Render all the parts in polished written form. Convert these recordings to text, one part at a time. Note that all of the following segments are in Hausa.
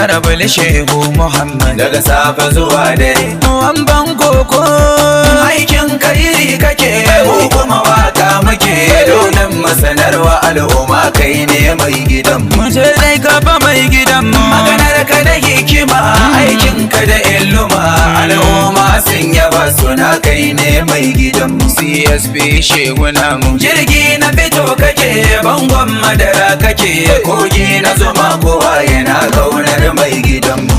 Honorable Shehu Muhammad daga safe zuwa dare. Wamban koko Aikin kairi kake mu kuma waka muke domin mu sanarwa al'umma kai ne mai gidan mu. mu ce dai gaba mai gidan mu. Maganar ka da hikima aikin ka da illuma al'umma sun yaba suna kai ne mai gidan mu. CSP Shehu namu Jirgi na fito kake bangon madara kake kogi na zuma kowa yana kaunar mai gidan mu.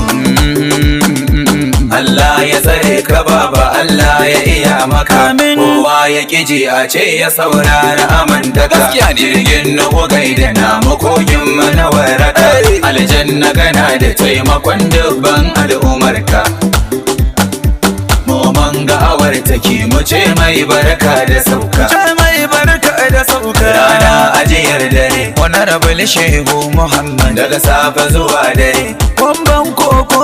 Allah ya tsare ka baba Allah ya iya maka. Amin. Kowa ya kiji a ce ya saurara amantaka. Gaskiya ne. Jirgin nuhu gaida na makogin mana waraka. Aljanna gana da taimakon dubban al'umarka. Moman ga awar take mu ce mai barka da sauka. ce mai barka da sauka. Rana ajiyar dare Honorable Shehu Muhammad daga safe zuwa dare. Wamban koko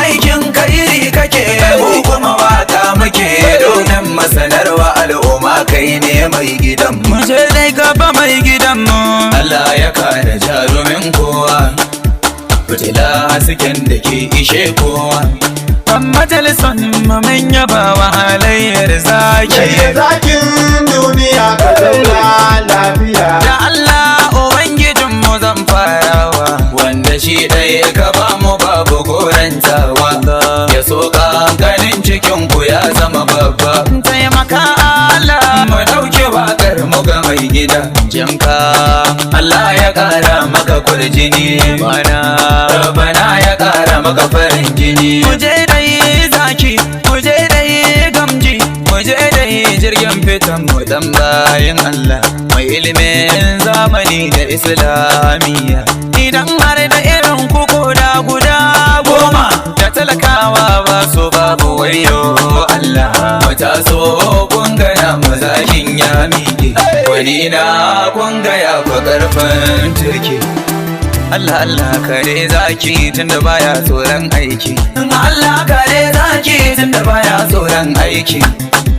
Aikin kairi kake mu kuma waka muke domin masanarwa al'umma kai ne mai gidan mu. mu ce dai gaba mai gidan mu. Allah ya kare jarumin kowa, fitila hasken da ke ishe kowa. Kan majalisan mu mun yaba wa halayyar zaki. zakin duniya ka zauna lafiya. Da Allah Ubangijinmu zan farawa. Wanda shi ɗaya ka ba mu babu gorantawa, ya soka ganin cikin ku ya zama babba. Taimaka Allah Mu ɗauki waƙar mu ga mai gida jinka Allah ya ƙara maka kurjini bana. Rabana ya ƙara maka farin jini. Muje dai zaki, muje dai gamji, muje dai jirgin fitan mu dan bayin Allah. Mai ilimin zamani da Islamiyya. Idan har da irin kuku da guda goma da talakawa ba su babu wayo Allah. Mataso kun gana mazakin ya miƙe, wani na kun ga ya fi ƙarfin turke. Allah Allah kare zaki tunda baya tsoron aiki. Allah kare zaki tunda baya tsoron aiki.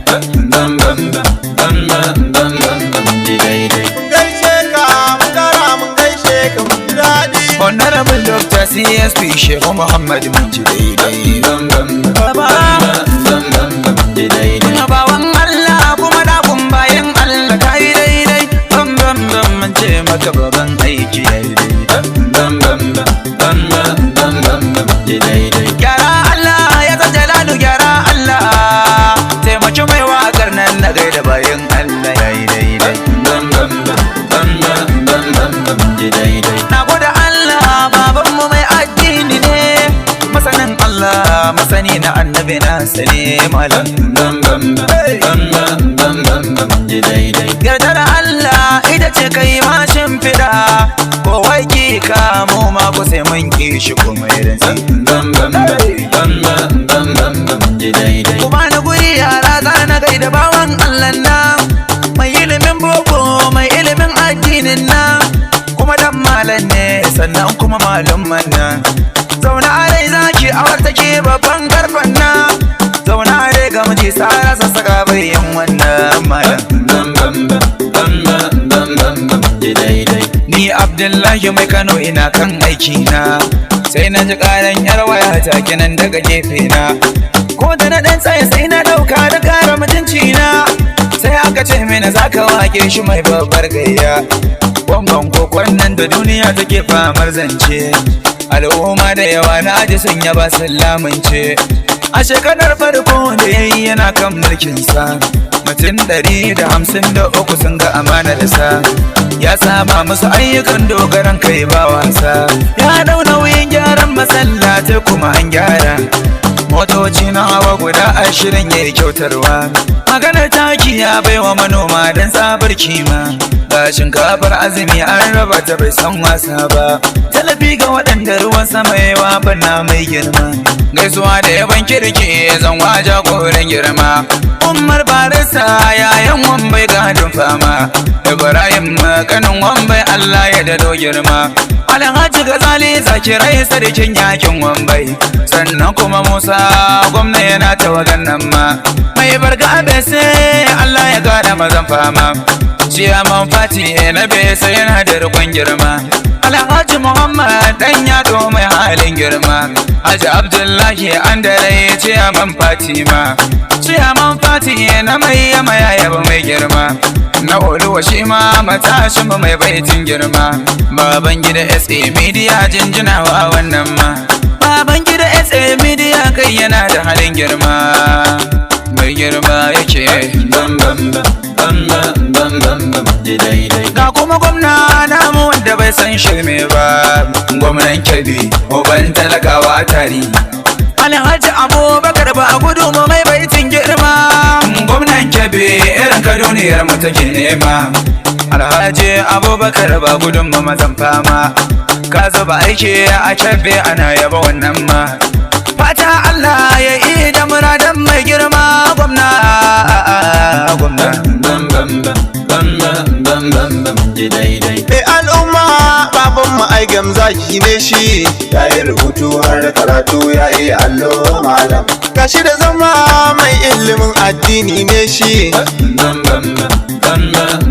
Bam bam bam bam bam bam bam bam ji daidai. Gaishe ka mun gara mun gaishe ka mun daɗi. Honorable Dr. CSP Shehu Muhammad mun ji daidai. Bam bam bam Baba. bam bam bam ji daidai. Bawan Allah kuma dakun bayan Allah kai daidai. Bam bam bam mun ce maka baban aiki daidai. Bam bam bam bam bam bam bam bam ji daidai. Gyara Allah ya san jalalu gyara Allah. Taimaki mai waƙar nan na gaida bayan Allah yayi daidai. Bam bam bam bam bam bam bam bam ji daidai. Na gode Allah babanmu mai addini ne. Masanin Allah masani na annabi na sane malam. Bam bam bam bam bam bam bam ji daidai. Yardar Allah ita ce kai ma shimfiɗa. Kowai ki kamo ma ku sai mun ki shi kuma irin sai. Bam bam bam bam bam bam bam ji daidai. Kuma na guri yara za na gaida bawan Allah nan. Mai ilimin boko mai ilimin addinin nan. Kuma dan malam ne sannan kuma malumman nan. Zauna a rai zaki awar take babban karfan nan. Zauna a rai ga miji sara sassaka bayan wannan malam. Bam bam bam bam bam bam bam ji daidai. Ni Abdullahi mai Kano ina kan aiki na. Sai na ji karan yar waya ta kenan daga gefe na. Ko da na dan tsaye sai na dauka da kara mutunci na. Sai aka ce mini zaka wake shi mai babbar gayya. Gwamban kokon nan da duniya take famar zance. Al'umma da yawa na ji sun yaba sun lamunce. A shekarar farko da yayi yana kan mulkinsa. Mutum 153 sun ga amanarsa. Ya saba musu ayyukan dogaran kai ba wasa. Ya dau nauyin gyaran masallatai kuma an gyara. Motoci na hawa guda 20 yayi kyautarwa. Maganar taki ya baiwa manoma don tsabar kima. Ga shinkafar azumi an raba ta bai san wasa ba. Talafi ga waɗanda ruwan sama yawa bana mai girma. Gaisuwa da yaban kirki zan waja koren girma. Umar Barisa yayan wambai gadon fama. Ibrahim kanin wambai Allah ya dado girma. Alhaji Gazali Zakirai sarkin yakin wambai. Sannan kuma Musa gwamna yana tawagan nan ma. Mai barga abese Allah ya gada mazan fama. ciyaman fati na besa yana da rikon girma. Alhaji Muhammad dan yado mai halin girma. Haji Abdullahi an da rai ciyaman Fatima. Ciyaman fati na mai yama yaba mai girma. Na oluwa shi ma matashin mai baitin girma. Baban gida SA Media jinjinawa wannan ma. Baban gida SA Media kai yana da halin girma. Mai girma yake bam bam bam bam bam bam bam daidai. Ga kuma gwamna namu wanda bai san shirme ba. Gwamnan Kebbi uban talakawa tari. Alhaji Abubakar ba a gudu mu mai baitin girma. Gwamnan Kebbi irin ka duniyar mu take nema. Alhaji Abubakar ba gudun mu mazan fama. Ka zuba aiki a Kebbi ana yaba wannan ma. Fata Allah ya yi da muradan mai girma gwamna. Gwamna bam bam bam bam bam bam bam daidai. Al'umma baban mu ai gamzaki ne shi, ya yi rubutu har da karatu ya yi allo malam. Gashi da zama mai ilimin addini ne shi, bam bam bam bam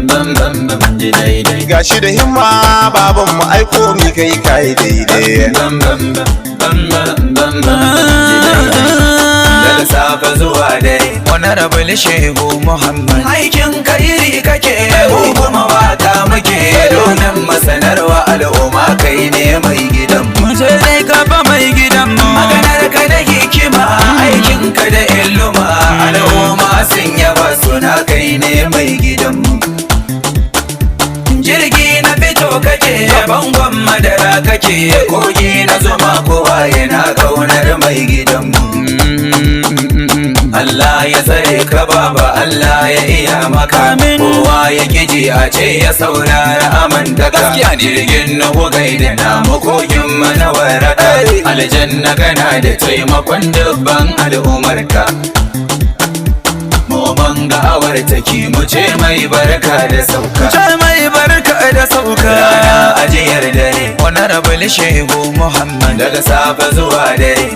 bam bam bam daidai. gashi da himma baban mu ai komi kai daidai. Bam bam bam bam bam bam daidai. Daga safe zuwa dare Honorable Shehu Muhammad. aikin ka iri kake mu kuma waka muke domin masanarwa al'umma kai ne mai gidan mu. Mu je dai gaba mai gidan mu. Maganar ka da hikima aikin ka da illuma al'umma sun yaba suna kai ne mai gidan mu. Jirgi na fito kake bangon madara kake kogi na zuma kowa yana kaunar mai gidan mu. Allah ya tsare ka baba Allah ya iya maka. Amin. Kowa ya kiji a ce ya saurara amantaka. Gaskiya ne. Jirgin nuhu gaida na makogin mana waraka. Aljanna kana da taimakon dubban al'umarka. Moman gawar take mu ce mai barka da sauka. Ce mai barka da sauka. Rana ajiyar dare Honorable Shehu Muhammad. daga safe zuwa dare.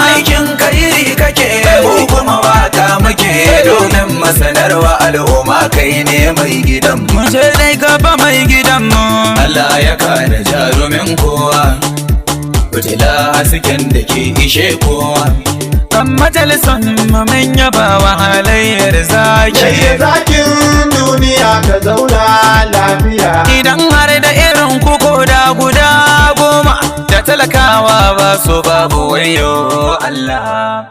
Aikin ka iri kake mu kuma waka muke domin masanarwa al'umma kai ne mai gidan mu. Mu je dai gaba mai gidan mu. Allah ya kare jarumin kowa, fitila hasken da ke ishe kowa. Kan majalisan mu mun yaba wa halayyar zaki. Yayi zakin duniya ka zauna lafiya. Idan har da irin kuko da guda goma da talakawa ba su babu wayo Allah.